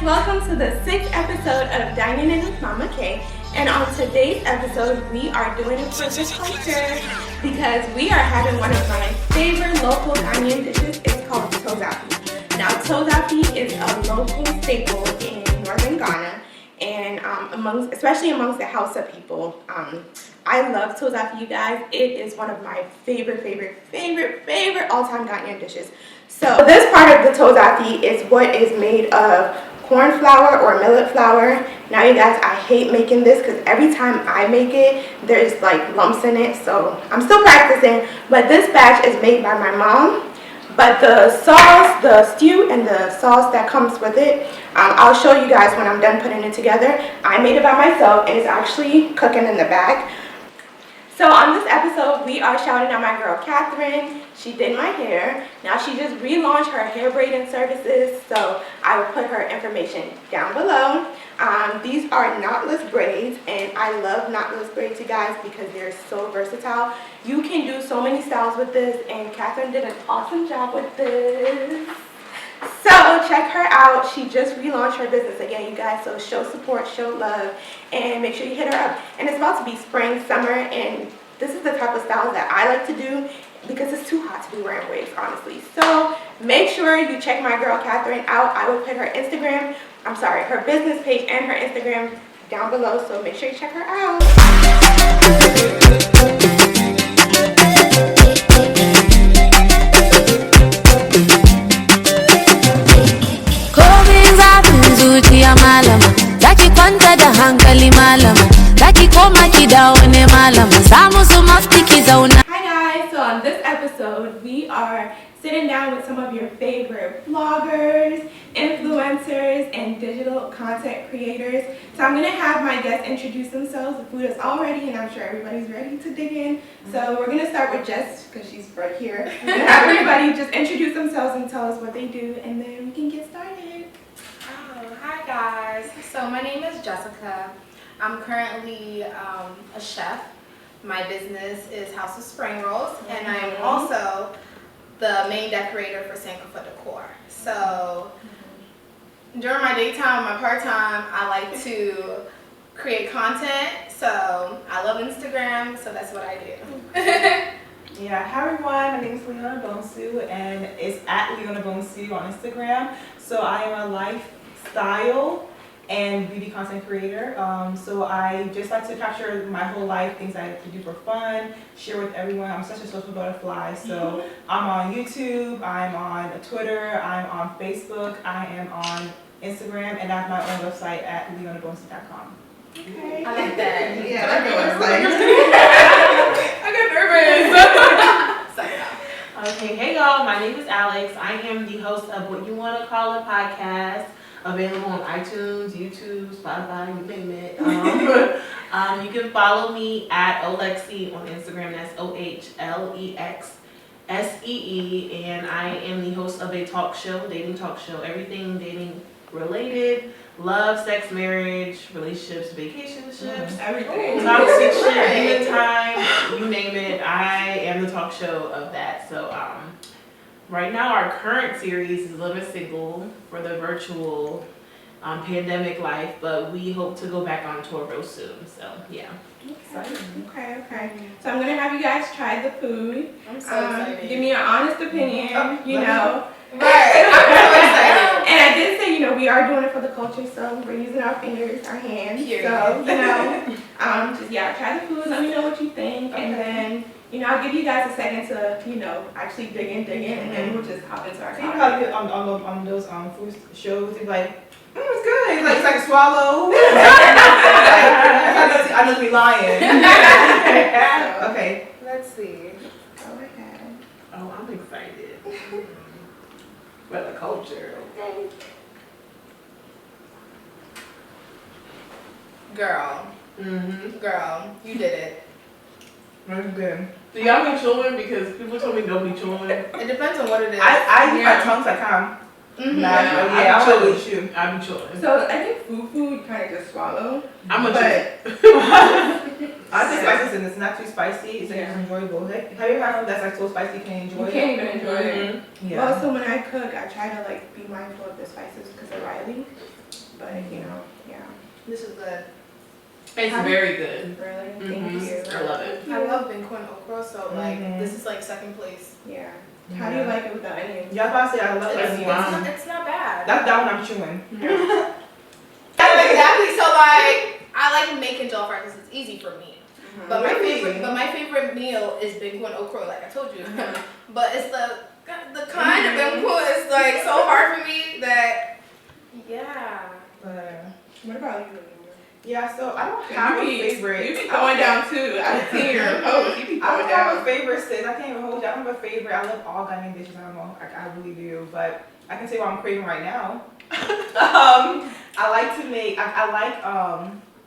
welcome to the 6th episode of Dining In with Mama K. And on today's episode, we are doing it for the culture because we are having one of my favorite local Ghanaian dishes. It's called tozapi. Now, tozapi is a local staple in northern Ghana, and especially amongst the Hausa people. I love tozapi, you guys. It is one of my favorite all-time Ghanaian dishes. So this part of the tozapi is what is made of corn flour or millet flour. Now you guys, I hate making this because every time I make it, there's like lumps in it. So I'm still practicing, but this batch is made by my mom. But the sauce, the stew, and the sauce that comes with it, I'll show you guys when I'm done putting it together. I made it by myself and it's actually cooking in the back. So on this episode, we are shouting out my girl Catherine. She did my hair. Now she just relaunched her hair braiding services, so I will put her information down below. These are knotless braids, and I love knotless braids, you guys, because they're so versatile. You can do so many styles with this, and Catherine did an awesome job with this. So check her out. She just relaunched her business again, you guys, so show support, show love, and make sure you hit her up. And it's about to be spring, summer, and this is the type of style that I like to do because it's too hot to be wearing wigs, honestly. So make sure you check my girl Catherine out. I will put her her business page and her Instagram down below, so make sure you check her out. Malama zaki kwanta da hankali malama zaki koma ki dawo ne malama samu su mafiki zauna. Hi guys, so on this episode we are sitting down with some of your favorite bloggers, influencers, and digital content creators. So I'm gonna have my guests introduce themselves. The food is all ready and I'm sure everybody's ready to dig in. So we're gonna start with Jess because she's right here. We're gonna have everybody just introduce themselves and tell us what they do, and then we can get started. Hi guys, so my name is Jessica. I'm currently a chef. My business is House of Spring Rolls, and I am also the main decorator for Sankofa Decor. So during my daytime, my part-time, I like to create content. So I love Instagram, so that's what I do. Yeah, hi everyone, my name is Leona Bonsu, and it's at Leona Bonsu on Instagram. So I am a lifestyle and beauty content creator. So I just like to capture my whole life, things I like to do for fun, share with everyone. I'm such a social butterfly. So I'm on YouTube, I'm on Twitter, I'm on Facebook, I am on Instagram, and I have my own website at leonabonsu.com. Okay. I like that. Yeah, I got nervous. Okay, hey y'all, my name is Alex. I am the host of What You Want to Call a Podcast, available on iTunes, YouTube, Spotify, you name it. You can follow me at Olexie on Instagram, that's OHLEXSEE, and I am the host of a talk show, dating talk show, everything dating related. Love, sex, marriage, relationships, vacationships, everything. Toxic shit, demon time, you name it. I am the talk show of that. So right now our current series is Living Single for the virtual pandemic life, but we hope to go back on tour real soon. So yeah. Okay. So I'm gonna have you guys try the food. I'm so excited. Give me an honest opinion, you know. Right, I'm so excited. And I did say, we are doing it for the culture, so we're using our fingers, our hands. Period. So, just try the food, let me know what you think, and then, I'll give you guys a second to, actually dig in, and then we'll just hop into our So you know how you get on those food shows, it's like, it's good. It's like a swallow. I must be lying. Okay. Let's see. Go ahead. Oh, I'm excited. For the culture. Okay. Girl, you did it. That's good. Do y'all be chewing? Because people told me don't be chewing. It depends on what it is. I use my tongue so I kind of I totally chew. I be chewing. So I think food you kind of just swallow. I'm a I think spices and it's not too spicy. It's like it's enjoyable. Have you ever had food that's like so spicy you can't enjoy You it? can't even enjoy it. Yeah. Well, so when I cook, I try to be mindful of the spices because of Riley. but you know, yeah. This is good. It's very good. Really, thank you. I love it. I love Benko and okra, so like this is like second place. Yeah. How do you like it with the onions? Yeah, I was about to say I love onions. It's not bad. That's that one I'm chewing. Exactly. So like I like making jollof rice because it's easy for me. But my favorite meal is benko and okra, like I told you. But it's the kind of benko is like so hard for me that What about you? Yeah, so I don't have a favorite. You be going down too. I've seen your post. You be I going don't down. have a favorite, sis. I can't even hold you. I don't have a favorite. I love all Ghanaian dishes. I don't know. I really do. But I can tell you what I'm craving right now. I like to make, I like,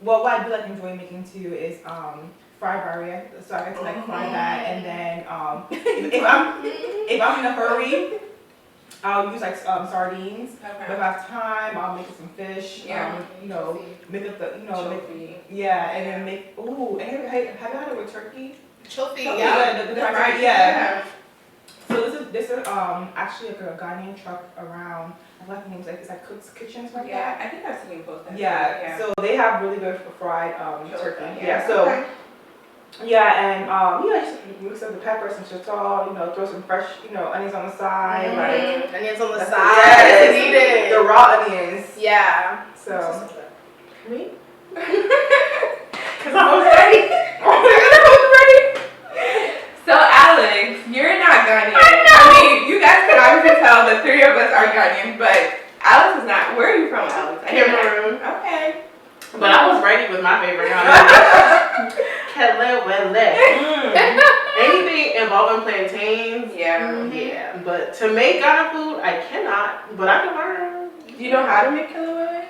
well, what I do like enjoy making too is fried briads. So I get to like fry that, and then if I'm in a hurry, I'll use like sardines. But if I have time, I'll make some fish. You know, make up the, you know, and then make. Ooh, and have you had it with turkey? Chofi, Yeah. So this is actually like a Ghanaian truck around. I like the names, like it's like Cook's Kitchens like that. I think I've seen you post that. Yeah. So they have really good fried turkey. Yeah. So. Okay. Yeah, and just mix up the peppers and shaitan, you know, throw some fresh, you know, onions on the side, like onions on the that's side. Yes, Needed. the raw onions. Yeah. So me? Cause I was ready. So Alex, you're not Ghanaian. I mean, you guys can obviously tell the three of us are Ghanaian, but Alex is not. Where are you from, Alex? Cameroon. Okay. But I was ready with my favorite. Anything involving plantains. Yeah. But to make Ghana food, I cannot. But I can learn. You know how to make kilaway?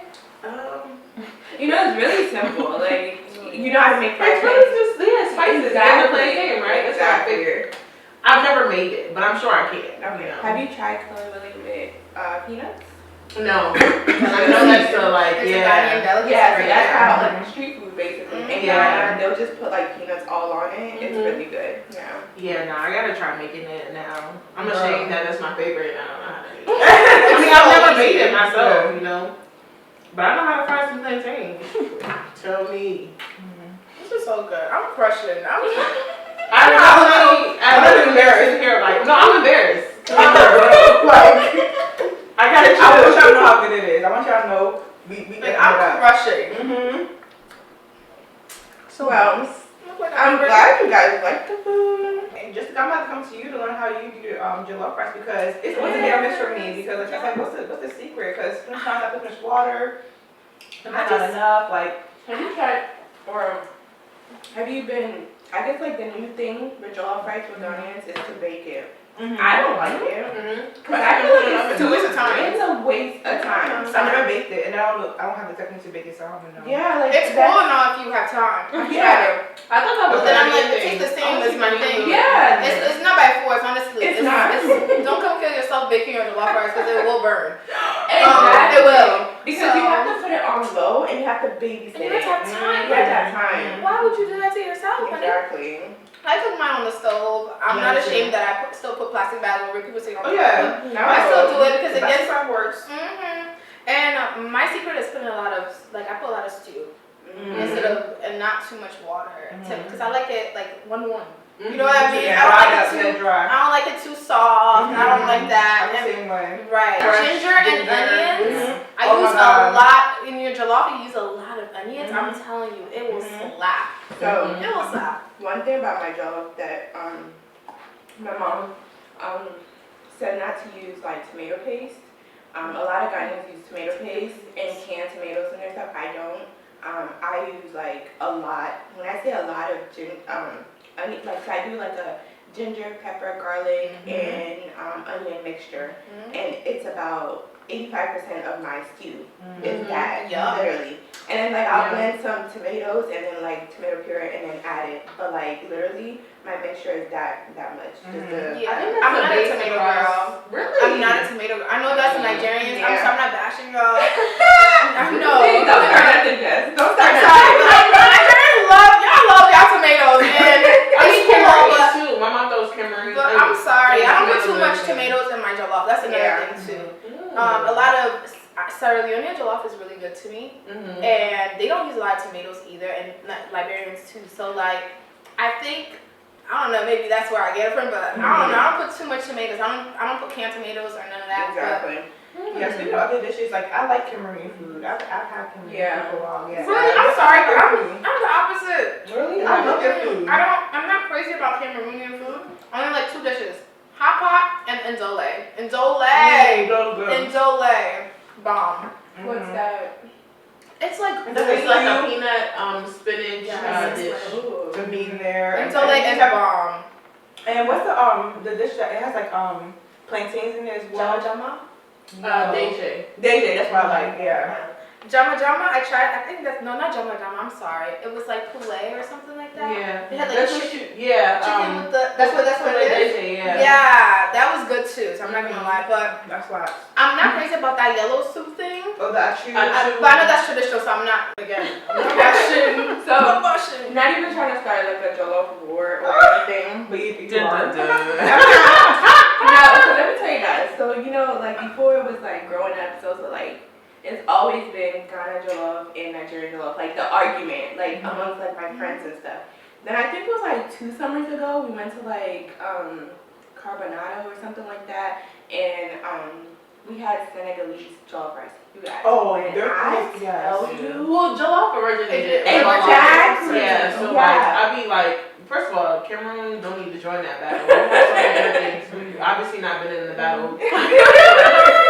You know, it's really simple. Like, you know how to make fried It's really just spices and the Exactly. plantain, right? That's what I Exactly. figured. I've never made it, but I'm sure I can. Okay. You know. Have you tried kilaway with peanuts? No. I know that's the like, It's a Ghanaian delicacy. Yeah, so right that's there. how like street food basically. And Yeah. they'll just put like peanuts all on it. It's really good. Yeah. Yeah, no, I gotta try making it now. I'm ashamed that that's my favorite. I don't know how to do it. I mean, I've never made it myself, you know. But I know how to fry some plantains. Tell me. This is so good. I'm crushing. I'm embarrassed here. Like, no, I'm embarrassed. I gotta I want y'all to know how good it is. I want y'all to know we I'm crushing. So well, I'm glad you guys like the food. And just I'm about to come to you to learn how you do jollof rice because it's a hit or miss for me because like I said, what's the secret? Because sometimes I put too much water, sometimes not enough. Like, Have you tried, or have you been, I guess like the new thing with jollof rice with onions is to bake it. I don't like it. Because I feel like it's a waste of time. It's a waste of time. I never baked it and I don't have the technique to bake it, so I don't even know. Yeah, like It's cool enough if you have time. Yeah. I thought that was. But then I'm like, it tastes the same as my thing. Yeah. It's not by force, honestly. It's not. Don't come kill yourself baking your jollof rice because it will burn. Exactly. It will. Because you have to put it on low and you have to babysit And you have to have time. You have to have time. Why would you do that to yourself? honey? Exactly. I cook mine on the stove. I'm not ashamed that I still put plastic bags over. People say, Oh yeah. No. I still do it because it gets. how it works. And my secret is putting a lot of, like, I put a lot of stew instead of, and not too much water. Because I like it like 1-1. You know what I mean? Yeah, I don't like it too dry. I don't like it too soft. I don't like that. I'm the same way. Right. Fresh Ginger and ginger. onions. I Oh my use a God. lot in your jollof. You use a lot of onions. I'm telling you, it will slap. So It will slap. one thing about my jollof that my mom said not to use like tomato paste. A lot of Ghanaians use tomato paste and canned tomatoes and their stuff. I don't. I use like a lot. When I say a lot of onion, like so I do like a ginger, pepper, garlic, and onion mixture, and it's about 85% of my stew is that, literally. And then like I'll blend some tomatoes and then like tomato puree and then add it. But like literally my mixture is that much. Just I'm not a tomato girl. Really? I'm not a tomato girl. I know that's Nigerians. Yeah. I'm not bashing y'all. I know. Don't start nothing, Jess. Don't start I'm nothing. sorry, but like, Nigerians love y'all tomatoes. And I mean, Cameroon too. My mom throws Cameroon. but I'm sorry, I don't put too much Tomatoes. tomatoes in my jollof. That's another thing too. A lot of Sierra Leone jollof jollof is really good to me, and they don't use a lot of tomatoes either, and Liberians too. So like, I think, I don't know, maybe that's where I get it from, but I don't know. I don't put too much tomatoes. I don't put canned tomatoes or none of that. Exactly. Yeah, speaking of other dishes, like I like Cameroonian food. I've had Cameroonian food for a while. Yeah. Really? I'm sorry, but I'm the opposite. Really? I love their food. I'm not crazy about Cameroonian food. I only like 2 dishes: hot pot and ndole. Ndole, bomb. What's that? It's like It's like a peanut spinach dish. The meat in there. Ndole is bomb. And what's the dish that it has like plantains in there as well? Jama. Deje. Deje, that's what I like. Yeah. Jama, I tried. I think that's not jama. I'm sorry. It was like poulet or something like that. Yeah. It had like chicken with the. That's what it is. Deje, Yeah, that was good too. So I'm not gonna lie, but That's why. I'm not crazy about that yellow soup thing. Oh, the achu. But I know that's traditional, so I'm not again. Russian. So, Russian. not even trying to start like a jollof war or anything. But you Dun, are. dun, dun. No, so let me tell you guys. So, you know, like before it was like growing up, so like it's always been Ghana jollof and Nigerian jollof, like the argument, like amongst like my friends and stuff. Then I think it was like 2 summers ago, we went to like Carbonado or something like that, and we had Senegalese jollof rice. You guys. Oh, when they're I good, yes. tell you. Well, jollof originated. Exactly. Yeah, so Yeah. like, I be like, first of all, Cameroon don't need to join that battle. We've obviously not been in the battle.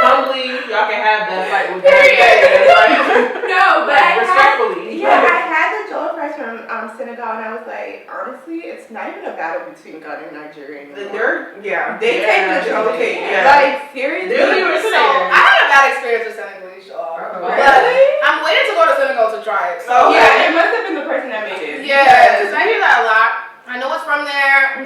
Humbly, y'all can have that fight with No, but like, respectfully. I had the jollof rice from Senegal, and I was like, honestly, it's not even a battle between Ghana and Nigeria anymore. They take the jollof cake. Yeah. Like, seriously? So I had a bad experience with Senegalese jollof. But I'm waiting to go to Senegal to try it. So Yeah, it must have been the person that made it. yeah, because I hear that a lot. I know it's from there.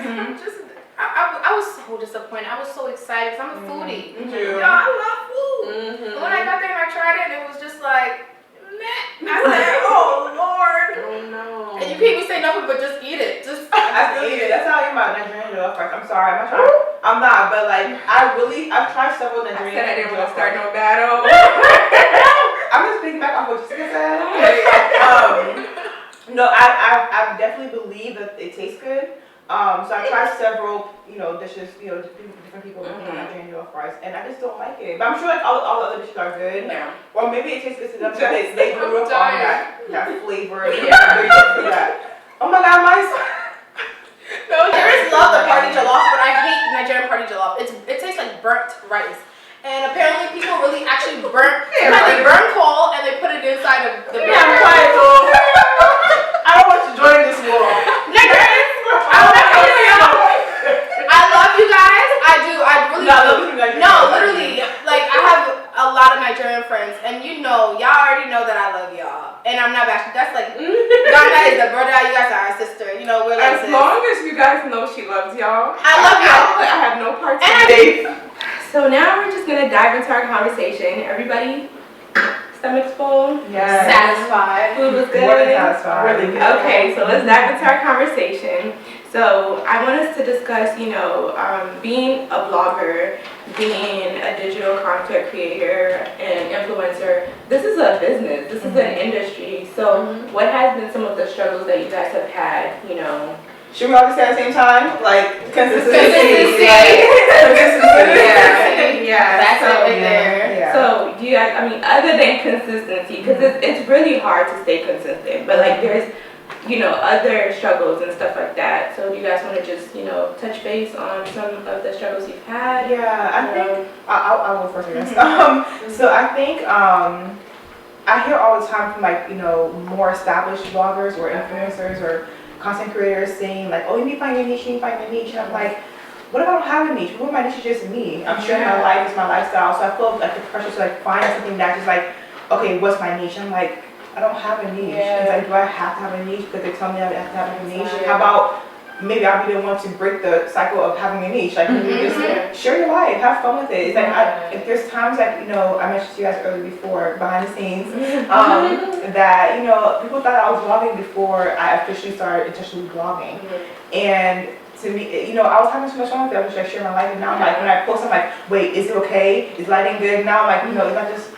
I was so disappointed. I was so excited because I'm a foodie. Yo, I love food. But when I got there and I tried it, and it was just like, meh. I said, oh Lord. Oh no. And you can't even say nothing but just eat it. I feel you. That's how I am about Nigerian jollof rice. I'm sorry, I'm not, but like I've tried several I Nigerian. said I didn't want to start no battle. I'm just thinking back on what Jessica said. No, I definitely believe that it tastes good. So I tried several, dishes, different people making Nigerian jollof rice, and I just don't like it. But I'm sure like all the other dishes are good. Yeah. Or maybe it tastes good to them because they grew up on that flavor. Oh my God, Nigerians love the party jollof, but I hate Nigerian party jollof. It tastes like burnt rice. And apparently people really actually they burn coal and they put it inside of the I don't want to join this war. Nigerians, I love you guys. I do. I really do. No, literally. Like I have a lot of Nigerian friends, and y'all already know that I love y'all. And I'm not bashing. That's like Ghana is the brother. You guys are our sister. We're like As long as you guys know she loves y'all. I love y'all. I have no parts in it. So now we're just gonna dive into our conversation. Everybody, stomachs full? Yes. Satisfied. Food was good? More than satisfied. Really good. Okay, so let's dive into our conversation. So I want us to discuss, being a blogger, being a digital content creator and influencer. This is a business. This is an industry. So what has been some of the struggles that you guys have had, Should we all just say at the same time? Like consistency. Yeah. That's it right there. Yeah. So do you guys, other than consistency, because it's really hard to stay consistent, but like there's, other struggles and stuff like that. So do you guys want to just, touch base on some of the struggles you've had? Yeah, I think I'll go first, I guess. So I think I hear all the time from more established bloggers or influencers or content creators saying like, oh, you need to find your niche, and I'm like, what if I don't have a niche? What if my niche is just me? I'm sure my life is my lifestyle, so I feel like the pressure to like find something that's just like, okay, what's my niche? I'm like, I don't have a niche. It's like, do I have to have a niche because they tell me I have to have a niche? How about maybe I'll be the one to break the cycle of having a niche? Like, just share your life, have fun with it. It's like, if there's times like, I mentioned to you guys earlier before, behind the scenes, that, people thought I was blogging before I officially started intentionally blogging. And to me, I was having too much fun with it. I was just sharing my life, and now I'm like, when I post, I'm like, wait, is it okay? Is lighting good? Now I'm like,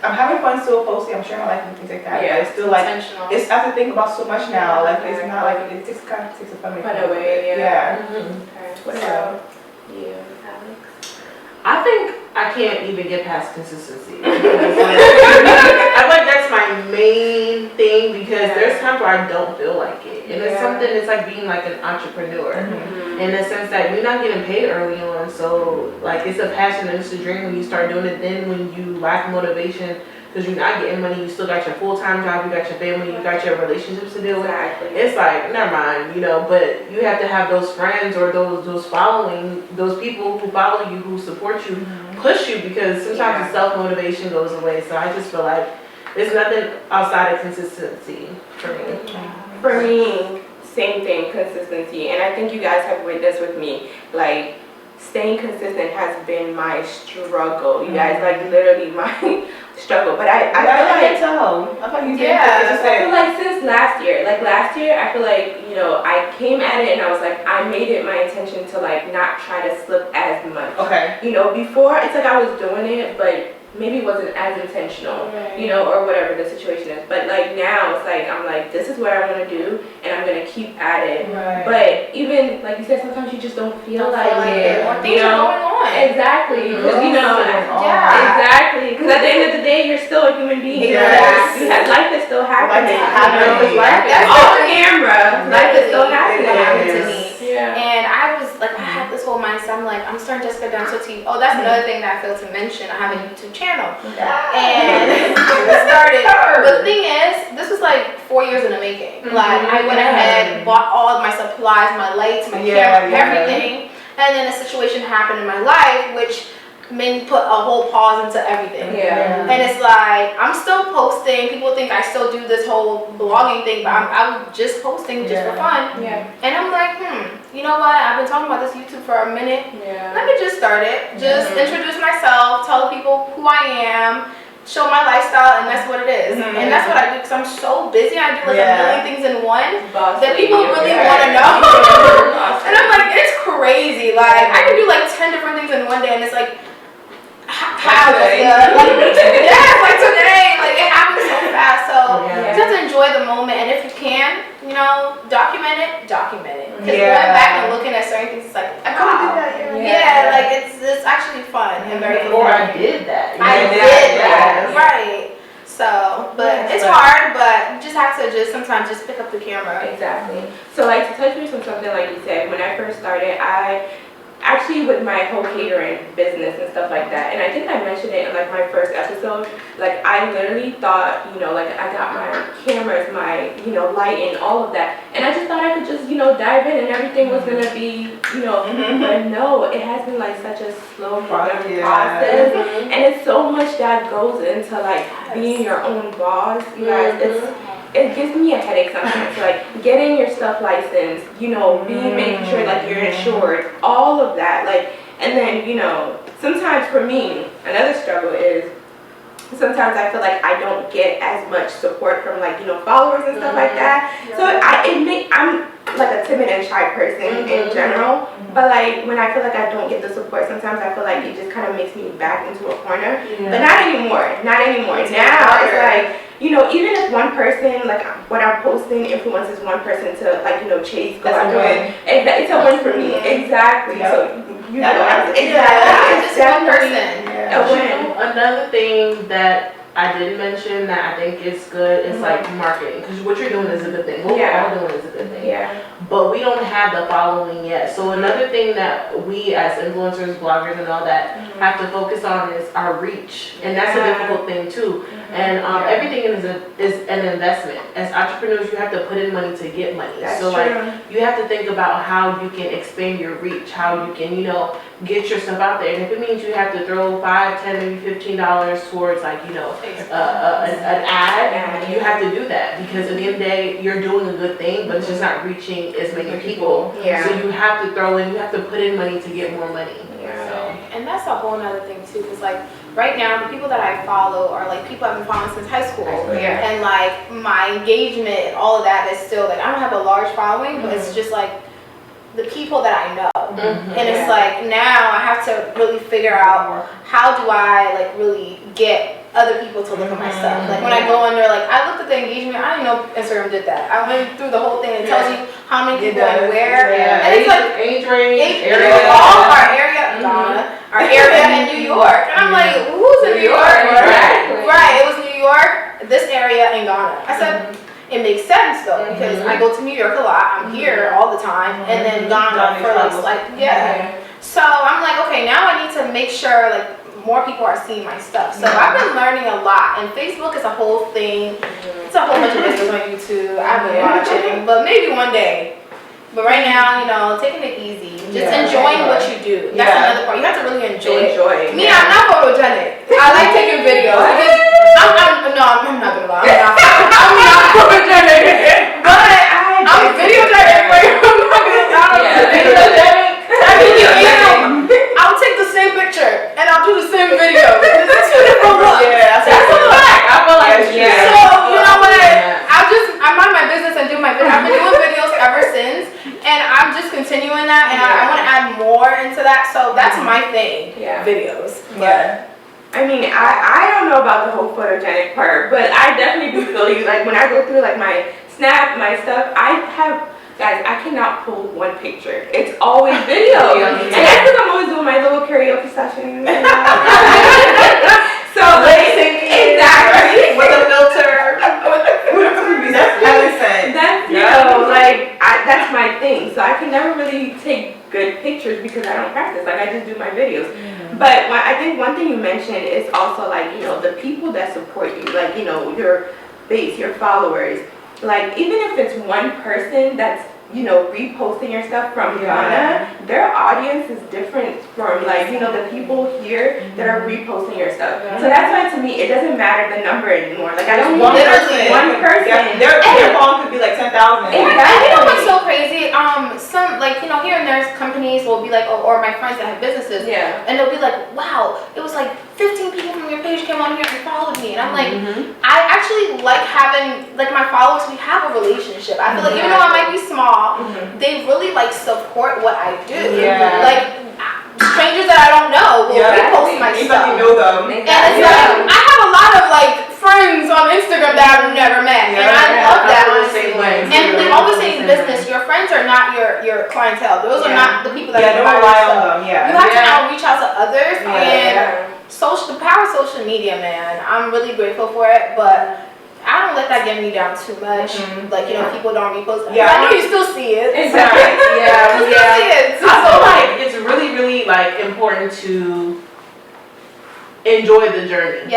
I'm having fun still posting. I'm sharing my life and things like that. Yeah, but it's still like, intentional. I have to think about so much now. Like, it's not like it just kind of takes a fun away. Fun away, Yeah. Okay. What about you, Alex? I think I can't even get past consistency. I feel like that's my main thing because there's times where I don't feel like it. And it's something, it's like being like an entrepreneur in the sense that you're not getting paid early on. So like it's a passion and it's a dream when you start doing it. Then when you lack motivation because you're not getting money, you still got your full-time job, you got your family, you got your relationships to deal with. It's like, never mind, but you have to have those friends or those following, those people who follow you, who support you, push you, because sometimes the self-motivation goes away. So I just feel like there's nothing outside of consistency for me. For me, same thing, consistency. And I think you guys have witnessed with me, like, staying consistent has been my struggle. You guys, like, literally my struggle. But I can tell. I thought you did. I feel like since last year, I feel like, I came at it and I was like, I made it my intention to, like, not try to slip as much. Okay. Before, it's like I was doing it, but maybe it wasn't as intentional, or whatever the situation is. But like now, it's like, I'm like, this is what I want to do, and I'm going to keep at it. Right. But even, like you said, sometimes you just don't feel like it. More things are going on. Exactly. Because, exactly. Because at the end of the day, you're still a human being. Yes. Life is still happening. That's Off camera, life is still happening. happened to me. Yeah. And I was like, I had this whole mindset. I'm like, I'm starting Jessica Down to TV. Oh, that's another thing that I failed to mention. I have a YouTube channel. And we started. But the thing is, this was like 4 years in the making. Like, I went ahead, bought all of my supplies, my lights, my camera, everything. And then a situation happened in my life, which made me put a whole pause into everything. And it's like, I'm still posting. People think I still do this whole blogging thing, but I'm just posting just for fun. And I'm like, you know what? I've been talking about this YouTube for a minute. Let me just start it. Just introduce myself, tell people who I am, show my lifestyle, and that's what it is. And that's what I do because I'm so busy. I do like a million things in one that people really want to know. And I'm like, it's crazy. Like, I can do like 10 different things in one day, and it's like, how like today, like it happens so fast. So you have to enjoy the moment, and if you can, document it. Because going back and looking at certain things, it's like, wow. Like it's actually fun and very fun. Or I did that. I did that, right? So, but it's hard, but you just have to sometimes just pick up the camera. Exactly. So like to touch base on something like you said, when I first started, I actually with my whole catering business and stuff like that, and I think I mentioned it in like my first episode, like I literally thought, like I got my cameras, my, lighting, all of that, and I just thought I could just, dive in and everything was gonna be, but no, it has been like such a slow process, and it's so much that goes into like being your own boss, you guys. It gives me a headache sometimes, like getting your stuff licensed, making sure like you're insured, all of that, like, and then, sometimes for me, another struggle is, sometimes I feel like I don't get as much support from like, followers and stuff like that. So I'm like a timid and shy person in general, but like when I feel like I don't get the support, sometimes I feel like it just kind of makes me back into a corner. But not anymore. Now it's like, even if one person, like what I'm posting influences one person to like, chase, go out doing, it's a win for me. Exactly. So Just one person. Another thing that I didn't mention that I think is good is like marketing, because what you're doing is a good thing. What we're all doing is a good thing. But we don't have the following yet. So another thing that we as influencers, bloggers, and all that have to focus on is our reach, and that's a difficult thing too. And everything is an investment. As entrepreneurs, you have to put in money to get money. Like you have to think about how you can expand your reach, how you can get yourself out there. And if it means you have to throw $5, $10, maybe $15 towards like an ad, you have to do that, because at the end of the day, you're doing a good thing, but it's just not reaching as many people. So you have to you have to put in money to get more money. And that's a whole nother thing too, because like right now the people that I follow are like people I've been following since high school, and like my engagement and all of that is still like, I don't have a large following, but it's just like the people that I know. And it's like now I have to really figure out how do I like really get other people to look at my stuff. Like when I go in there, like I looked at the engagement, I didn't know Instagram did that. I went through the whole thing. It tells you how many people and where. And it's like age range, area. All our area, our area in New York. And I'm like, who's in New York? Right, it was New York, this area, and Ghana. I said, it makes sense though, because I go to New York a lot. I'm here all the time, and then Ghana for like So I'm like, okay, now I need to make sure like more people are seeing my stuff. So I've been learning a lot, and Facebook is a whole thing. It's a whole bunch of videos on YouTube I've been watching, but maybe one day. But right now, you know, taking it easy, just enjoying what you do. That's another part. You have to really enjoy it. Me, I'm not photogenic. I like taking videos because I'm not gonna lie. I'm not photogenic, but I'm videogenic. I'll take the same picture and I'll do the same video. It's two different looks. That's a fact. I feel like so you know what? I mind my business and do my video. I've been doing videos ever since, and I'm just continuing that, and I want to add more into that. So that's my thing. Videos. I mean, I don't know about the whole photogenic part, but I definitely do feel you. Like when I go through like my Snap, my stuff, guys, I cannot pull one picture. It's always video. And that's because I'm always doing my little karaoke sessions. So exactly. With a filter. That's my thing. So I can never really take good pictures because I don't practice. Like I just do my videos. But I think one thing you mentioned is also like, you know, the people that support you, like, you know, your base, your followers. Like even if it's one person that's, you know, reposting your stuff from Ghana, their audience is different from like, you know, the people here that are reposting your stuff. So that's why to me it doesn't matter the number anymore. Like I don't need one person. Their phone could be like 10,000. And you know what's so crazy? Some like, you know, here and there companies will be like, or my friends that have businesses, and they'll be like, wow, it was like 15 people from your page came on here and followed me, and I'm like, I actually like having like my followers. We have a relationship. I feel like even though I might be small, they really like support what I do. Like strangers that I don't know will repost my stuff. You know them. And it's like I have a lot of like friends on Instagram that I've never met, and I love that. And they always say in business, your friends are not your clientele. Those are not the people that you don't rely on them. You have to now reach out to others, and the power of social media, man. I'm really grateful for it, but I don't let that get me down too much. Like, you know, people don't repost. I know you still see it. Exactly. You still see it. So I feel like it's really, really like important to enjoy the journey.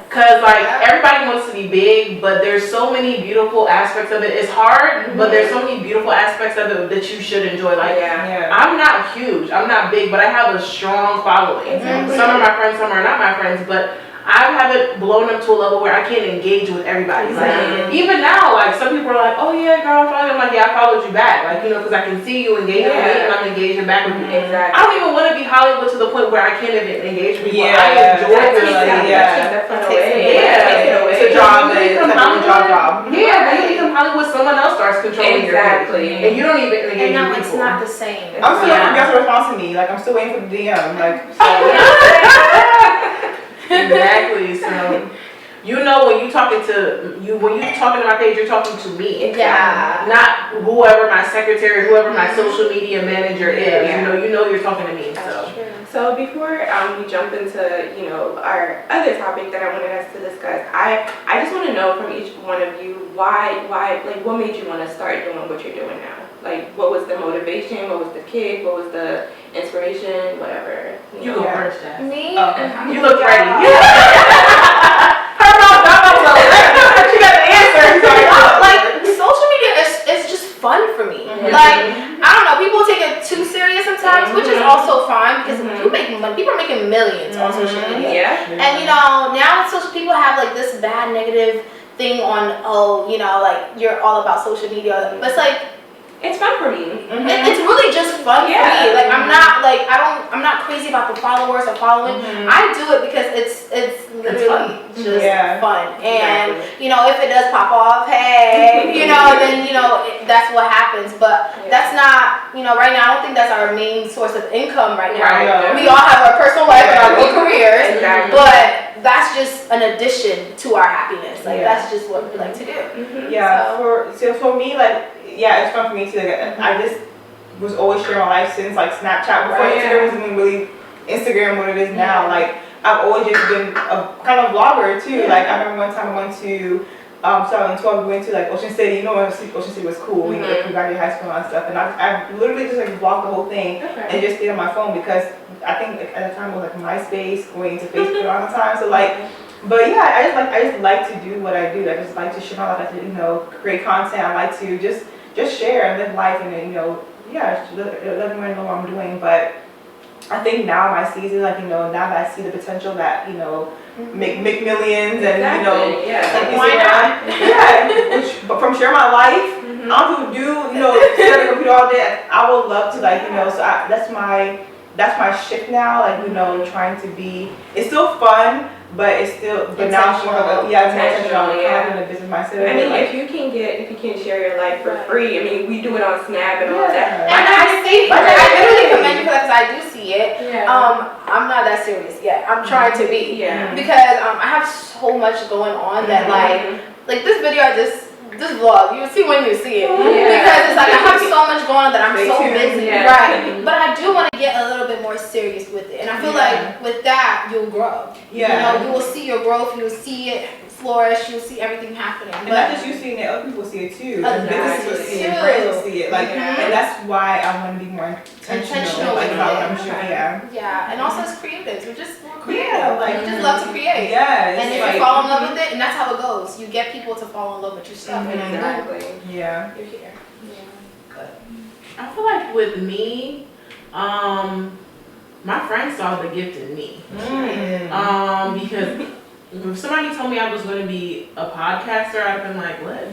Cause like everybody wants to be big, but there's so many beautiful aspects of it. It's hard, but there's so many beautiful aspects of it that you should enjoy. Like I'm not huge, I'm not big, but I have a strong following. Some are my friends, some are not my friends, but I haven't blown up to a level where I can't engage with everybody. Like, even now, like some people are like, "Oh yeah, girl, I follow you." I'm like, "Yeah, I followed you back." Like, you know, because I can see you engaging with me, and I'm engaging back with you. I don't even want to be Hollywood to the point where I can't even engage with people. I enjoy this. It's a job. When you become Hollywood, someone else starts controlling your and you don't even engage with people. It's not the same. I'm still waiting for you guys to respond to me. Like I'm still waiting for the DM. Like. Exactly. So you know when you're talking to my page, you're talking to me. Not whoever my secretary, whoever my social media manager is. You know you're talking to me. So before we jump into, you know, our other topic that I wanted us to discuss, I just want to know from each one of you why like what made you want to start doing what you're doing now? Like what was the motivation? What was the kick? What was the inspiration? Whatever. You go first, Jess. Me? You look ready. Her mouth, she got the answer. Like social media is just fun for me. Like I don't know, people take it too serious sometimes, which is also fine because you make money. People are making millions on social media. And you know now social people have like this bad negative thing on you know like you're all about social media, but it's like It's fun for me. It's really just fun for me. Like I'm not crazy about the followers or following. I do it because it's literally just fun. And you know, if it does pop off, hey, you know, then you know that's what happens. But that's not, you know, right now I don't think that's our main source of income right now. We all have our personal life and our own careers, but that's just an addition to our happiness. Like that's just what we like to do. Yeah. So for me, like. Yeah, it's fun for me too. Like, I just was always sharing my life since like Snapchat. Before Instagram wasn't even really Instagram what it is now. Like I've always just been a kind of vlogger too. Like I remember one time I went to 2012 we went to like Ocean City. You know, Ocean City was cool. We graduated high school and all that stuff. And I literally just like vlogged the whole thing and just stayed on my phone because I think like, at the time it was like MySpace going into Facebook all the time. So like. But yeah, I just like to do what I do. I just like to share my life. I like to, you know, create content. I like to just share and live life and, you know, let everyone know what I'm doing. But I think now my season, like, you know, now that I see the potential that, you know, make millions and, you know, like, why not? But from sharing my life, I don't do, you know, sit at the computer all day. I would love to, like, you know, so that's my shift now, like, you know, trying to be, it's still fun, but it's still, but now it's more of a, more intentional, kind of in a business mindset. I mean, if you can share your life for free, I mean, we do it on Snap and all that. And I literally commend you for that because I do see it. I'm not that serious yet. I'm trying to be. Because I have so much going on that like this video this vlog, you see when you see it. Because it's like I have so much going on that I'm so busy. Right. But I do want to get a little bit more serious with it. And I feel like with that you'll grow. You know, you will see your growth, you will see it flourish, you'll see everything happening. And not just you seeing it, other people see it too. Businesses will see it, brands will see it. Like and that's why I want to be more intentional with about it. what I'm sharing. And also as creatives, we're just more creative. Like we just love to create. And if you fall in love with it, and that's how it goes. You get people to fall in love with your stuff. And you're here. But I feel like with me, my friends saw the gift in me. Because if somebody told me I was going to be a podcaster, I'd have been like, what?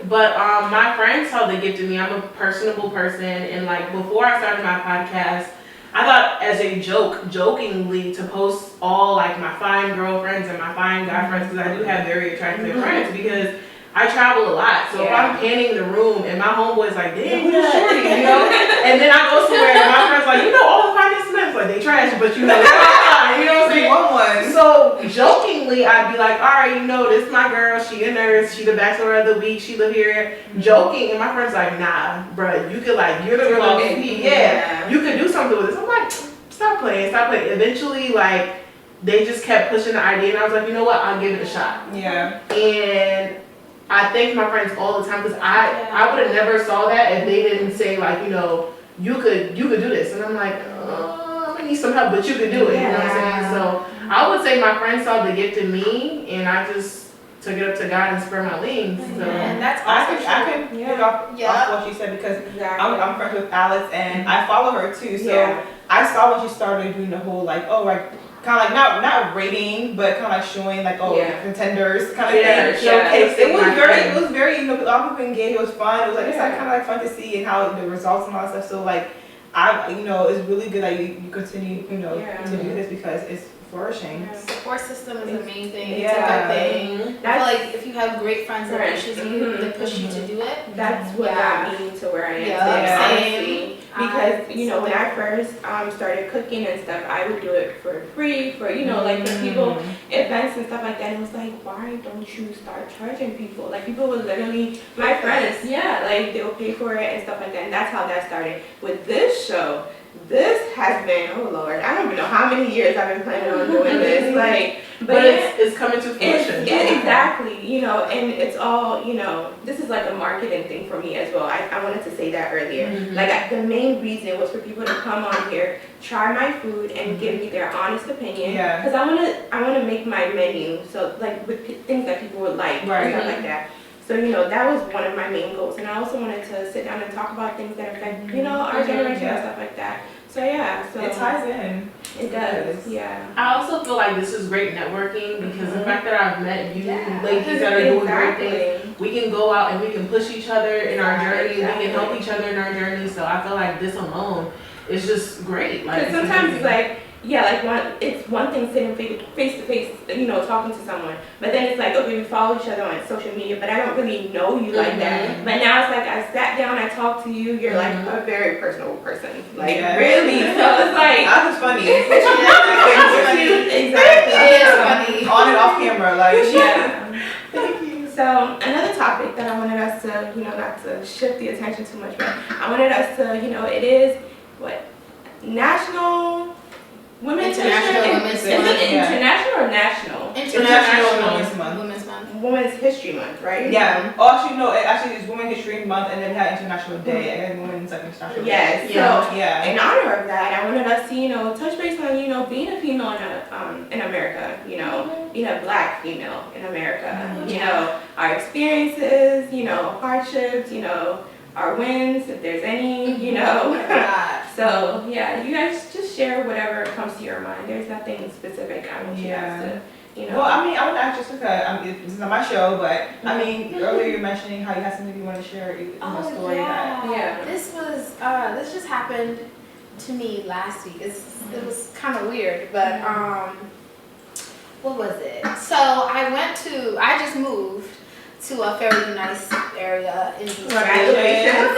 But my friends saw the gift in me. I'm a personable person, and like before I started my podcast, I thought as a jokingly to post all like my fine girlfriends and my fine guy friends, because I do have very attractive friends, because I travel a lot. So if I'm panning the room and my homeboy's like, damn, who's shorty, you know? And then I go somewhere and my friend's like, you know, all the finest men, like they trash, but you know, you know what I'm saying? So jokingly, I'd be like, all right, you know, this is my girl, she a nurse, she the bachelor of the week, she live here. Joking, and my friend's like, nah, bruh, you could like, you're the girl of the week, you could do something with this. I'm like, stop playing. Eventually, like, they just kept pushing the idea, and I was like, you know what, I'll give it a shot. And I thank my friends all the time, because I would have never saw that if they didn't say like, you know, you could do this. And I'm like, I'm gonna need some help, but you could do it. You know what I'm saying? So I would say my friends saw the gift in me, and I just took it up to God and spread my wings. So. And that's awesome. I can pick off what you said, because I'm friends with Alice and I follow her too. So I saw when she started doing the whole like, kind of like not rating, but kind of like showing like contenders kind of thing. Showcase. It was very you know, a lot of people engaged. It was fun. It was like it's like kind of like fun to see and how the results and all that stuff. So like you know, it's really good that you continue to do this, because it's flourishing. Support system is amazing. It's a good thing. I feel like if you have great friends that pushes you, that push you to do it. That's what got me to where I am today. Because you know, when I first started cooking and stuff, I would do it for free for like for people events and stuff like that. And it was like, why don't you start charging people? Like people would literally, my friends, like they'll pay for it and stuff like that. And that's how that started. With this show, this has been, oh Lord, I don't even know how many years I've been planning on doing this. Like, but it's coming to fruition. Exactly, and it's all, this is like a marketing thing for me as well. I wanted to say that earlier. Like the main reason was for people to come on here, try my food, and give me their honest opinion. Because I want to make my menu so like with things that people would like and stuff like that. So, that was one of my main goals. And I also wanted to sit down and talk about things that affect, our generation and stuff like that. So, so. It ties in. It does, yeah. I also feel like this is great networking because the fact that I've met you ladies that are doing great things, we can go out and we can push each other in our journey. We can help each other in our journey. So I feel like this alone is just great. Like sometimes it's like, it's one thing sitting face to face, talking to someone, but then it's like, okay, we follow each other on social media, but I don't really know you like that. But now it's like I sat down, I talked to you, you're like a very personable person, like really. So it's like That was funny. exactly. It is funny. On and off camera, like Yeah. Thank you. So another topic that I wanted us to, not to shift the attention too much, but I wanted us to, it is National Women's International History. Women's Is it Month. international or national? International Women's Month. Women's Month. Women's History Month, right? Yeah. Oh, actually, no. It's Women's History Month, and then we had International Day, and then Women's International Day. Yes. Yeah. So Yeah. in honor of that, I wanted us to, touch base on, being a female in America, being a Black female in America, our experiences, hardships, our wins, if there's any, So yeah, you guys just share whatever comes to your mind. There's nothing specific. I want you guys to, Well, I mean, I want to ask Jessica. This is not my show, but I mean, earlier you were mentioning how you had something you want to share in the story. Yeah. This just happened to me last week. It was kind of weird, but what was it? So I just moved to a fairly nice area in DC. Congratulations.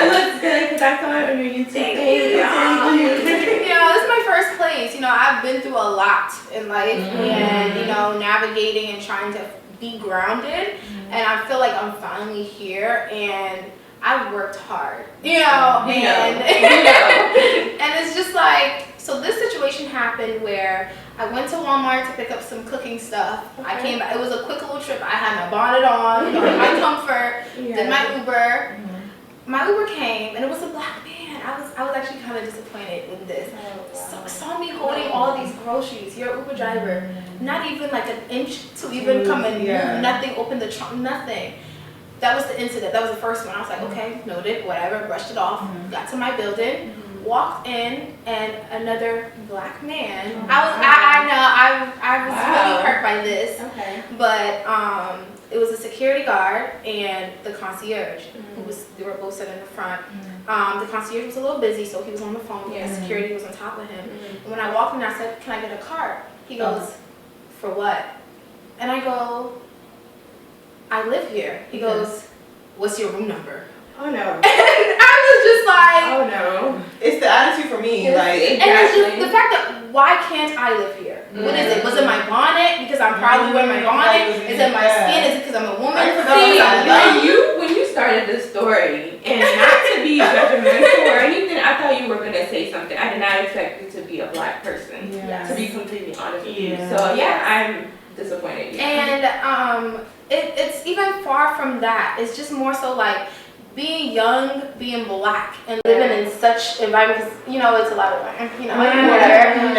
It looks good because I saw it on your YouTube page. This is my first place. I've been through a lot in life and, navigating and trying to be grounded. And I feel like I'm finally here and I've worked hard, and it's just like, so this situation happened where I went to Walmart to pick up some cooking stuff. Okay. I came back, it was a quick little trip. I had my bonnet on, my comfort, did my Uber. My Uber came and it was a Black man. I was actually kind of disappointed with this. Saw me holding all these groceries. You're an Uber driver. Not even like an inch to even come and move nothing, open the trunk, nothing. That was the incident. That was the first one. I was like, okay, noted, whatever, brushed it off. Got to my building, walked in, and another Black man. I was really hurt by this. Okay. But it was a security guard and the concierge they were both sitting in the front. The concierge was a little busy, so he was on the phone. The security was on top of him. And when I walked in, I said, "Can I get a card?" He goes, "For what?" And I go, "I live here." He goes, "What's your room number?" Oh no. And I was just like, oh no. It's the attitude for me, like. and it's just the fact that why can't I live here? What is it? Was it my bonnet? Because I'm probably wearing my bonnet. Is it my skin? Is it because I'm a woman? When you started this story, and not to be judgmental or anything, I thought you were gonna say something. I did not expect you to be a Black person. To be completely honest with you. So yeah, I'm disappointed. And it's even far from that. It's just more so like being young, being Black, and living in such environments. It's a lot of whatever.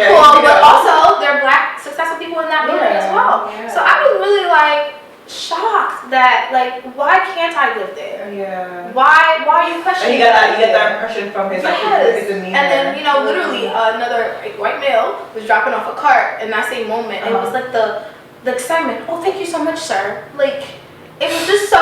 Cool, but also there are Black successful people in that building as well. So I was really like shocked that why can't I live there? Why are you questioning? And you get that impression from his his demeanor. And then literally another white male was dropping off a cart in that same moment, and it was like the excitement. "Oh, thank you so much, sir." It was just so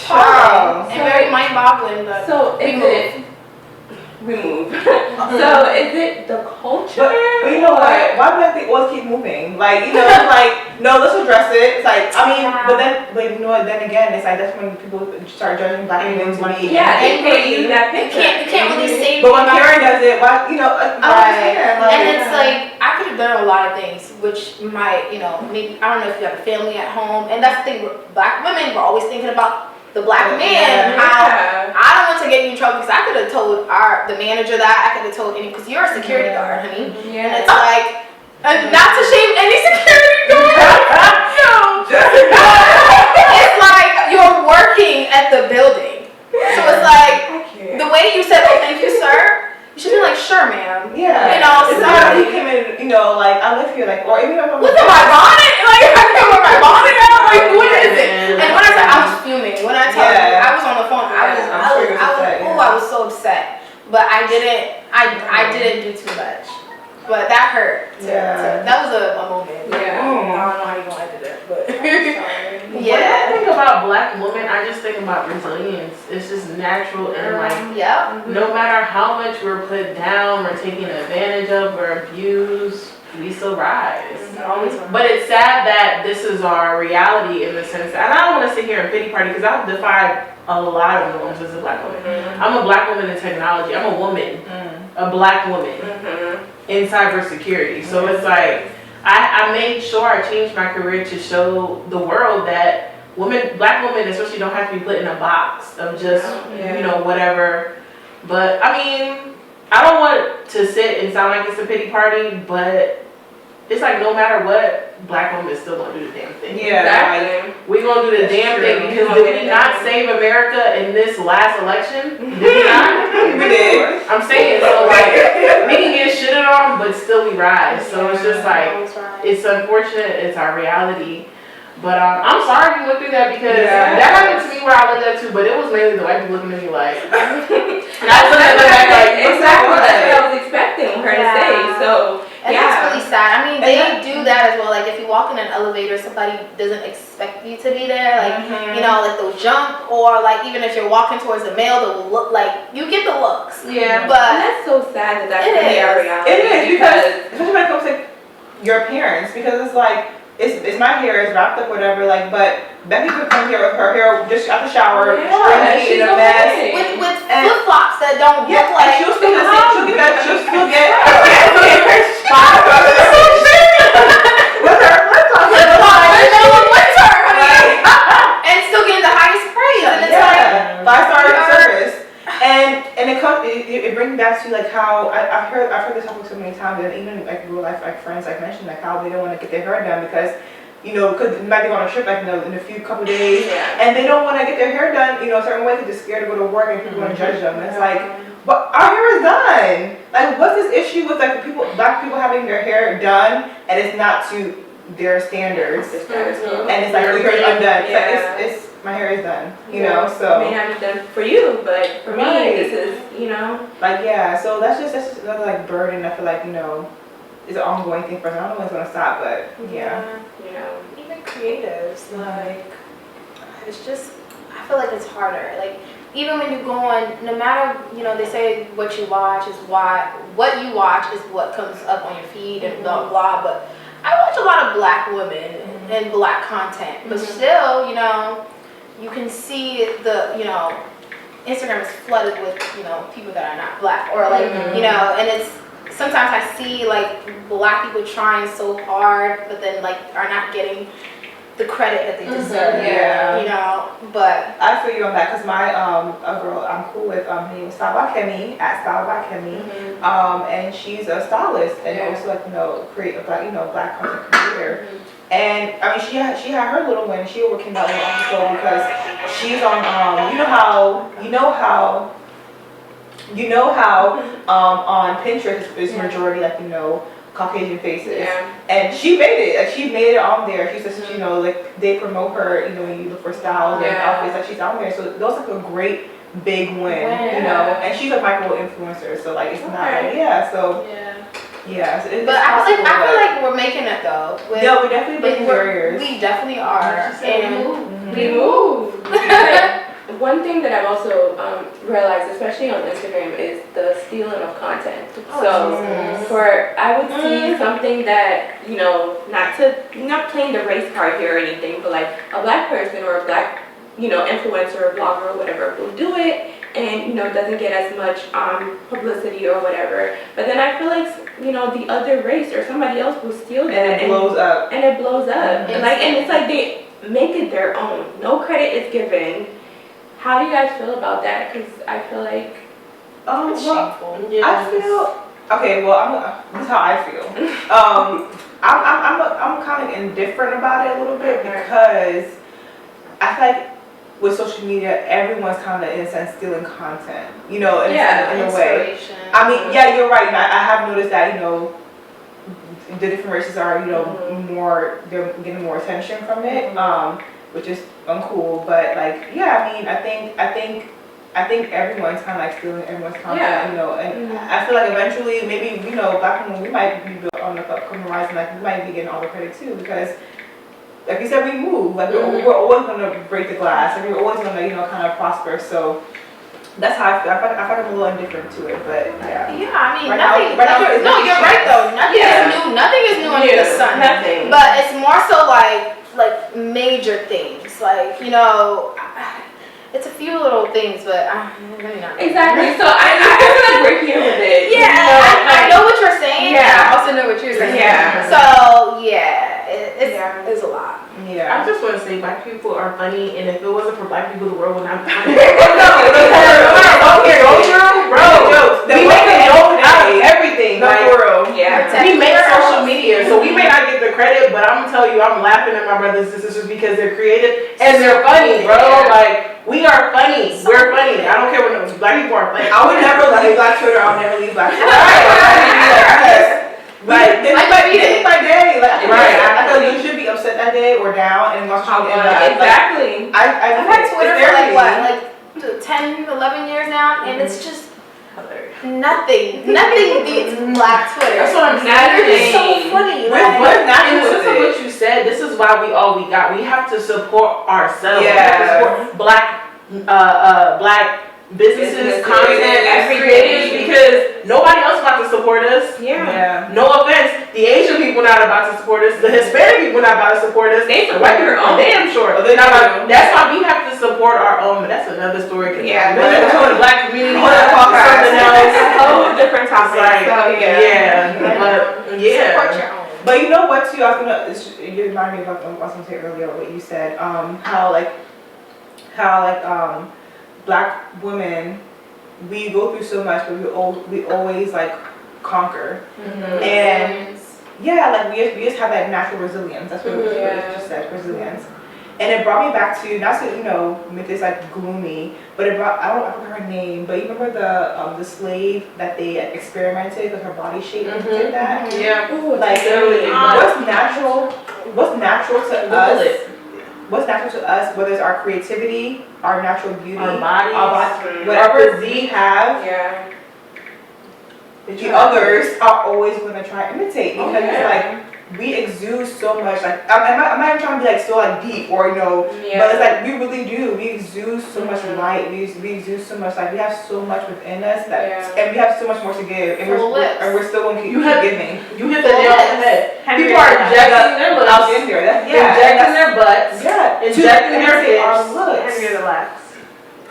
Wow. and very mind-boggling. But So we move. So is it the culture? But you know what? Why do I think always keep moving? No, let's address it. It's like, but you know what? Then again, it's like that's when people start judging Black women to be. They pay you that picture. You can't really say. But when Karen does it, why? And it's like I could have done a lot of things, which might, maybe I don't know if you have a family at home, and that's the thing. Black women were always thinking about the Black man, how I don't want to get you in trouble because I could have told the manager that. I could have told any, because you're a security guard, honey. And it's like, not to shame any security guard. It's like you're working at the building. So it's like, the way you said, "Oh, thank you, sir," you should be like, "Sure, ma'am." Yeah. It's not like you came in, I live here, or even if I'm look at my bonnet. I came with my bonnet out. What is it? And when I said I was fuming, when I told you I was on the phone, I was so upset. But I didn't I didn't do too much. But that hurt. That was a moment. Yeah. I don't know how you gonna edit it, but When I think about black women, I just think about resilience. It's just natural and like, no matter how much we're put down, we're taken advantage of, we're abused, we still rise. But it's sad that this is our reality in the sense that, and I don't want to sit here and pity party because I've defied a lot of norms as a black woman. I'm a black woman in technology. I'm a woman, a black woman in cybersecurity. So it's like, I made sure I changed my career to show the world that black women especially don't have to be put in a box of just, you know, whatever. But I mean, I don't want to sit and sound like it's a pity party, but it's like no matter what, black women still gonna do the damn thing. Yeah, Exactly. We gonna do the damn thing because did we not save America in this last election? Did we not? We did. I'm saying, so like, we can get shitted on, but still we rise. So it's just like, it's unfortunate, it's our reality. But I'm sorry you went through that because that happened to me where I looked at too, but it was mainly the white people looking at me like, and I was looking at them back like, exactly that's what I was expecting her to say. So and that's really sad. I mean, they do that as well. Like if you walk in an elevator, somebody doesn't expect you to be there. Like you know, like they'll jump, or like even if you're walking towards the male, they'll look like you get the looks. Yeah, but and that's so sad that that's really our reality. It is because especially when it comes to your appearance, because it's like. It's my hair is wrapped up, whatever. Like, but Becky could come here with her hair just out the shower, she's in a mess, with flip flops that don't look like. She'll still get. She'll still get. With her flip flops, and still getting the highest praise. And it's like 5-star service. And it brings back to like how I've heard this topic so many times, and even like real life like friends like mentioned like how they don't want to get their hair done because because they might be on a trip like in a few couple days and they don't want to get their hair done a certain way because they're scared to go to work and people want to judge them. And it's like, but our hair is done. Like, what's this issue with like black people having their hair done and it's not to their standards and it's like your hair is undone. It's my hair is done, so. It may not be done for you, but for me, this is, Like, so that's just another, like, burden I feel like, is an ongoing thing for us. I don't know when it's going to stop, but, Even creatives, like, it's just, I feel like it's harder. Like, even when you go on, no matter, they say what you watch is what you watch is what comes up on your feed and blah, blah, but I watch a lot of black women and black content, but still, you can see Instagram is flooded with, people that are not black or like, and it's, sometimes I see like black people trying so hard, but then like are not getting the credit that they deserve. But I feel you on that because my a girl I'm cool with her name is Style by Kemi at Style by Kemi, and she's a stylist and also like create a black content creator. And I mean, she had her little win. She overcame that little obstacle because she's on on Pinterest is majority like Caucasian faces, and she made it. Like she made it on there. She says like they promote her. When you look for styles and outfits, like she's on there. So that was like a great big win. And she's a micro influencer. So like it's not like so. Yeah, so but I feel like we're making it though. No, we're definitely breaking barriers. We definitely are. And we move. One thing that I've also realized, especially on Instagram, is the stealing of content. I would see something that, not playing the race card here or anything, but like a black person or a black, influencer or blogger or whatever will do it and, doesn't get as much publicity or whatever. But then I feel like, the other race or somebody else will steal that. And it blows up. And it blows up. And it's like they make it their own. No credit is given. How do you guys feel about that? Because I feel like it's shameful. I feel okay. Well, this is how I feel. I'm kind of indifferent about it a little bit because I feel like with social media, everyone's kind of in a sense stealing content. In a way. I mean, you're right. I have noticed that the different races are more, they're getting more attention from it. Which is uncool, but like I think I think everyone's kind of like stealing everyone's content, Yeah. you know, and I feel like eventually maybe, you know, black women, we might be on the upcoming rise, and like we might be getting all the credit too, because like you said, we move, like we're always gonna break the glass, and we're always gonna, you know, kind of prosper. So that's how I feel. I feel like I'm a little indifferent to it, but yeah. Yeah, I mean, Right now- nothing. right now it's no, you're right though. Nothing Yeah. is new. Nothing is new under the sun. Nothing. But it's more so like major things, like, you know, it's a few little things, but really not. Exactly. So I feel like we're here with it. Yeah, You know, I know what you're saying. Yeah. And I also know what you're saying. Yeah. So yeah, it's a lot. Yeah. I just want to say black people are funny, and if it wasn't for black people, the world would not be funny. Bro, we make a joke out of everything. Like, for real. Yeah. We make social media, so we may not get the credit, but I'm gonna tell you, I'm laughing at my brothers and sisters because they're creative and they're funny, bro. Yeah. Like, we are funny. We're funny. I don't care what no black people are funny. I would never leave Black Twitter. I'll never leave Black Twitter. Like, this is my day. Like, Right. I feel you should be upset that day or down and watch How it. exactly. I've I've had Twitter it's for like therapy. what, like 10, 11 years now, and it's just nothing beats Black Twitter. That's what I'm They're just so saying. funny. We're Like, not In the with sense of it. what you said, this is why we all we got. We have to support ourselves. We have Yeah. to support black businesses, content, everything. creators, because nobody else about to support us. Yeah. No offense, the Asian people not about to support us. The Hispanic people not about to support us. They The support white their people, own. damn sure. Oh, they Not do. about- that's why we have to support our own. But that's another story. 'Cause Yeah. when it's to the black community, Oh, that's something else. A whole different It's topic. like, So yeah, but yeah. Support your own. But you know what too? I was gonna. You reminded me of what I was gonna say earlier. What you said. How black women, we go through so much, but we always like conquer. And yeah, like we just have that natural resilience. That's what it just said, resilience. And it brought me back to, not to, you know, make this like gloomy, but it brought, I forgot her name, but you remember the slave that they experimented with her body shape and did that? Yeah. Like Literally. what's natural to Google us, it. what's natural to us, whether it's our creativity, our natural beauty, Our bodies. whatever we have, Yeah. the others are always going to try and imitate, because it's like we exude so much. Like I'm not even trying to be like so like deep or, you know, but it's like we really do. We exude so much light. We exude so much, like we have so much within us that, and we have so much more to give, and we're still going to keep giving. You hit the nail on the head. People are injecting their I'll looks, get there. injecting their butts, Yeah, injecting their our hips. looks. Relax.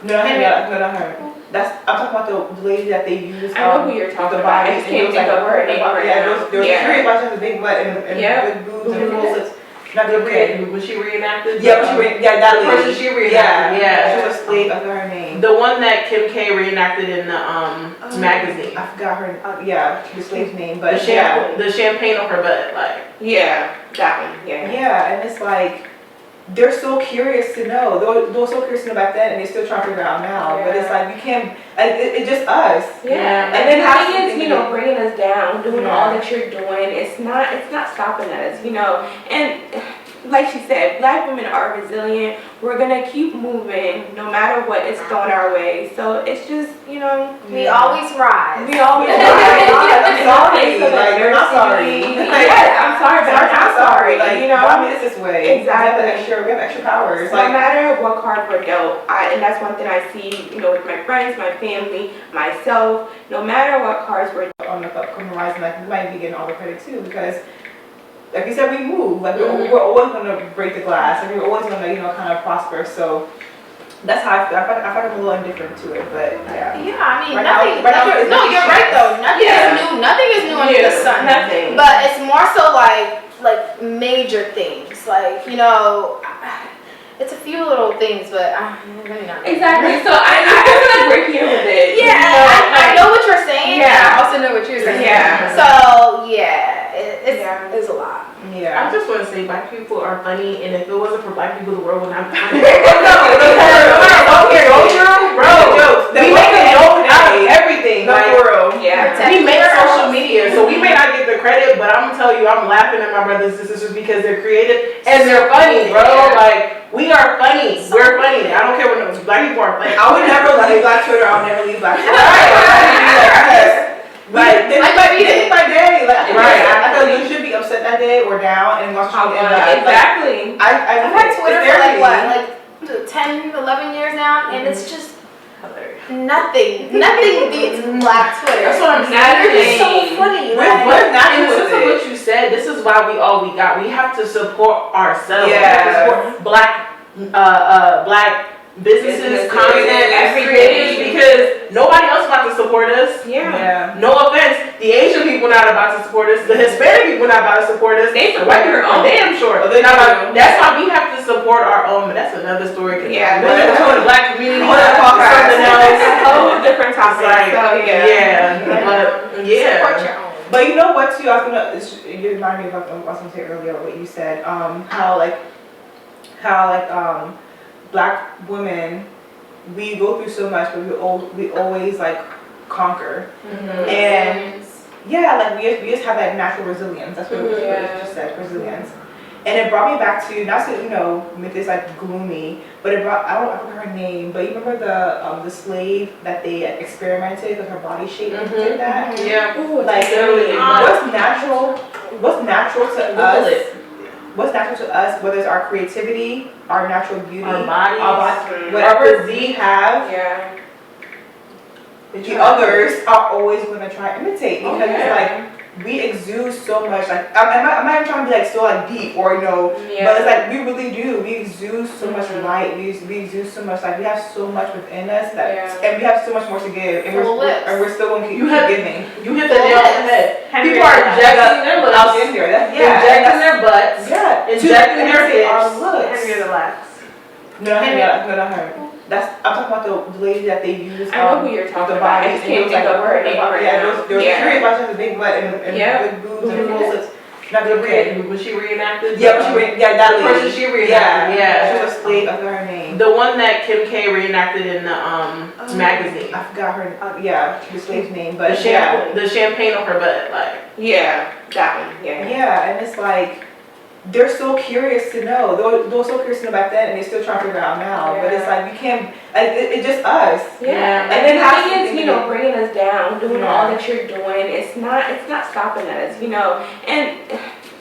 No, not her. I'm talking about the lady that they use. I know who you're talking about. I just can't think of her name right now. Those curious about she has a big butt and good boobs and full lips. Not The good. was she reenacted? Yeah, but that The lady. person she reenacted. Yeah. She was a slave. I forgot her name. The one that Kim K reenacted in the magazine. I forgot her. The slave's name, The but yeah. champagne on her butt, like. Yeah. That one. Yeah. Yeah, and it's like they're so curious to know. They were so curious to know back then, and they're still trying to figure it out now. But it's like you can't. Like it's just us. Yeah. And then the have thing is, something you to know, bringing us down, doing Yeah. all that you're doing, it's not stopping us, you know. And like she said, black women are resilient. We're gonna keep moving no matter what is thrown our way. So it's just, you know, We always rise. we always I'm sorry. Like you're not sorry. Yes, I'm sorry, but I'm not sorry. Like, You know, God made us this way. Exactly. We have extra powers. no matter what card we're dealt, and that's one thing I see, you know, with my friends, my family, myself. No matter what cards we're on the upcoming horizon, like we might be getting all the credit too, because like you said, we move. Like we're always gonna break the glass, and we're always gonna, you know, kind of prosper. So that's how I feel. I feel like I'm a little indifferent to it, but yeah. Yeah, I mean, Right now- nothing. right now it's no, nothing you're right though. Nothing Yeah. is new. Nothing is new under the sun. Nothing. But it's more so like major things. Like, you know, it's a few little things, but really not. Exactly. So I feel like we're here with it. Yeah, You know, I know what you're saying. Yeah. And I also know what you're saying. Yeah. So yeah, it's a lot. Yeah. I just want to say black people are funny, and if it wasn't for black people, the world would not be funny. We make a joke out of everything. Like, For real. Yeah. We make social media, so we may not get the credit, but I'm gonna tell you, I'm laughing at my brothers and sisters because they're creative and they're funny, bro. Like, We are funny. We're funny. I don't care what black people are funny. I would never leave Black Twitter. I'll never leave Black Twitter. Like, day by day. Like, Right. I feel you should be upset that day or down and watch it. Exactly. I've had Twitter for like what, like 10, 11 years now, and it's just nothing beats Black Twitter. That's what I'm They're just saying. so funny. And this is what you said. This is why we all we got. We have to support ourselves. Yeah. We have to support black businesses, content, creators, because nobody else about to support us. Yeah. No offense, the Asian people not about to support us. The Hispanic people not about to support us. They The support white their people, own. damn sure. Oh, they Not about- do. that's why we have to support our own. But that's another story. Yeah. When it comes to the black community, We're gonna talk about something It's a else. whole different It's topic. like, So yeah, but yeah. Support your own. But you know what too? I was gonna. You reminded me of what I was gonna say earlier. What you said. How black women, we go through so much, but we always like conquer. And yeah, like we just have that natural resilience. That's what it just said, resilience. And it brought me back to, not to make this like gloomy, but it brought, I forgot her name, but you remember the slave that they experimented with her body shape and did that? Yeah. Ooh, Like Literally. what's natural to us? What's natural to us, whether it's our creativity, our natural beauty, Our bodies, whatever we have, yeah. the others are always going to try and imitate, because it's like we exude so much. Like I'm not even trying to be like so like deep or but it's like we really do. We exude so much light. We exude so much, like we have so much within us that, and we have so much more to give, and we're still going to keep giving. You hit the nail on the head. People are injecting their looks, injecting their butts, injecting their hips. Henrietta Lacks. No, not her. I'm talking about the lady that they use. I know who you're talking the about. I body, just can't think of her name right now. There was curious about she has a big butt and big boobs and full lips. Not good head. Was she reenacted? Yeah, that The person lady. she reenacted. Yeah. She was a slave. I forgot her name. The one that Kim K reenacted in the magazine. I forgot her. The slave's name, but the champagne on her butt, like. Yeah, that one. Yeah. Yeah, and it's like they're so curious to know. They were so curious to know back then, and they're still trying to figure it out now. But it's like we can't. Like it's just us. Yeah. And then the thing is, bringing us down, doing all that you're doing. It's not stopping us. And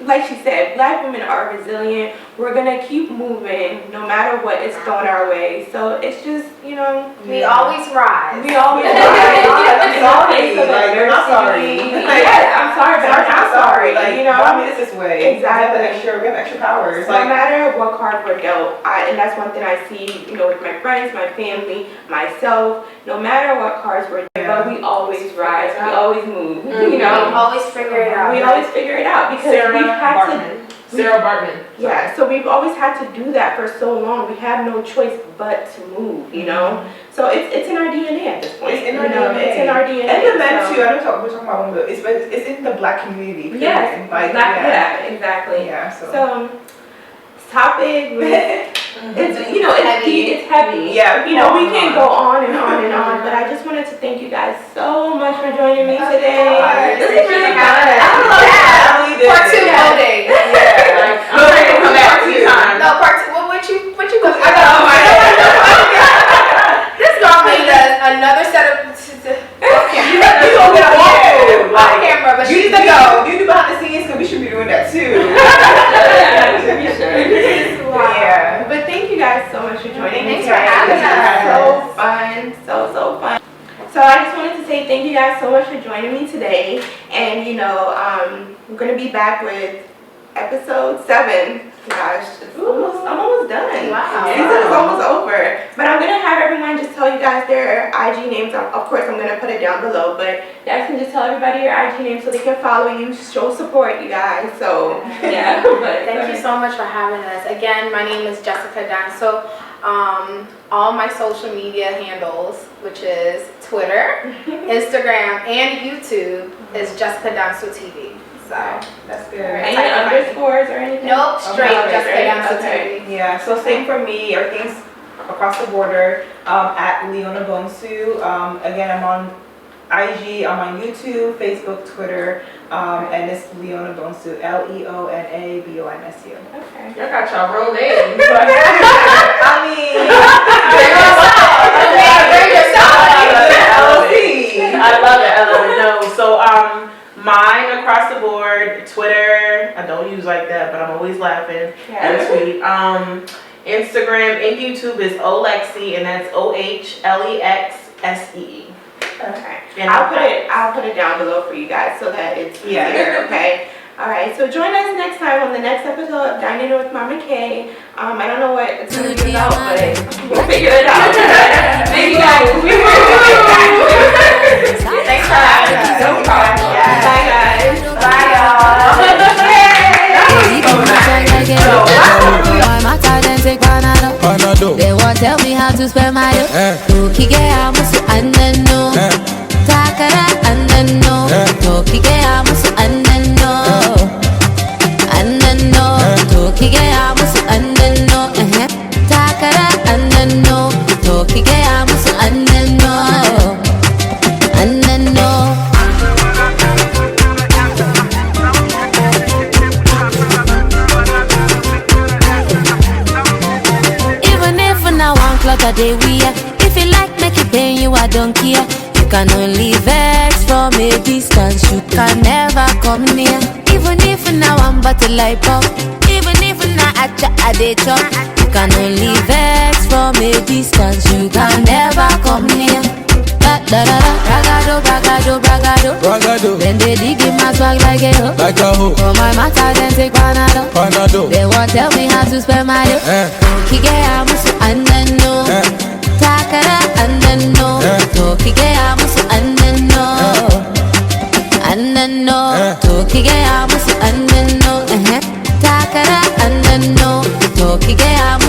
like she said, black women are resilient. We're gonna keep moving no matter what is thrown our way. So it's just, we always rise. We always rise. I'm sorry. You're not sorry. Yes, I'm sorry, but I'm not sorry. God made us this way. Exactly. We have extra powers. No matter what card we're dealt, and that's one thing I see, with my friends, my family, myself. No matter what cards we're dealt, but we always rise. We always move. We always figure it out. We always figure it out because we've had to. Sarah Bartman. Yeah, so we've always had to do that for so long. We have no choice but to move, So it's in our DNA at this point. It's in our DNA. It's in our DNA. And the men too. We're talking about women, but it's in the black community. Period. Yes. Yeah, exactly. Yeah. So topic. It's it's heavy. Yeah. We can go on and on and on, but I just wanted to thank you guys so much for joining me today. This is really fun. Part 2 all day. Yeah. I'm ready to come back 2 times. No, part 2. What you go? I know. This girl made us another set of. You don't get Off camera, but you need to go. You do behind the scenes, because we should be doing that too. Yeah. But thank you guys so much for joining me. Thanks for having So us. fun. So fun. So I just wanted to say thank you guys so much for joining me today. And we're gonna be back with episode 7. Gosh, I'm almost done. Wow. Season is almost over. But I'm gonna have everyone just tell you guys their IG names. Of course, I'm gonna put it down below, but you guys can just tell everybody your IG name so they can follow you, show support, you guys. So yeah. But thank you so much for having us. Again, my name is Jessica Danso. All my social media handles, which is Twitter, Instagram, and YouTube, is Jessica Danso TV. So that's good. Any underscores or anything? Nope, straight Jessica Danso Okay. TV. Yeah. So same for me. Everything's across the border. At Leona Bonsu. Again, I'm on IG, I'm on YouTube, Facebook, Twitter, and it's Leona Bonsu, LeonaBonsu. Okay. Y'all got y'all real names. I mean, I love it. No, so mine across the board, Twitter, I don't use like that, but I'm always laughing. That's sweet. Instagram and YouTube is Olexie, and that's OHLEXSEE. Okay. And I'll put it down below for you guys so that it's easier. Okay. All right. So join us next time on the next episode of Dining with Mama K. I don't know what it's gonna be about, but we'll figure it out. Thank you guys. Thanks for having us. No problem. Bye guys. Bye y'all. They won't tell me how to spell my dough. Kike amusu anano, takara anano. Kike amusu anano, kike amusu anano. Takara anano, kike amusu anano. Day we are. If you like, make it pain you, I don't care. You can only vex from a distance. You can never come near. Even if now I'm about to light up. Even if now I dey chop. You can only vex from a distance. You can never come near. Bragado. Then they dig in my swag like a hoe. For my matter, then take Panado. They won't tell me how to spell my dough. Kike amusu anano, takara anano. Kike amusu anano, kike amusu anano. Takara anano, kike amusu.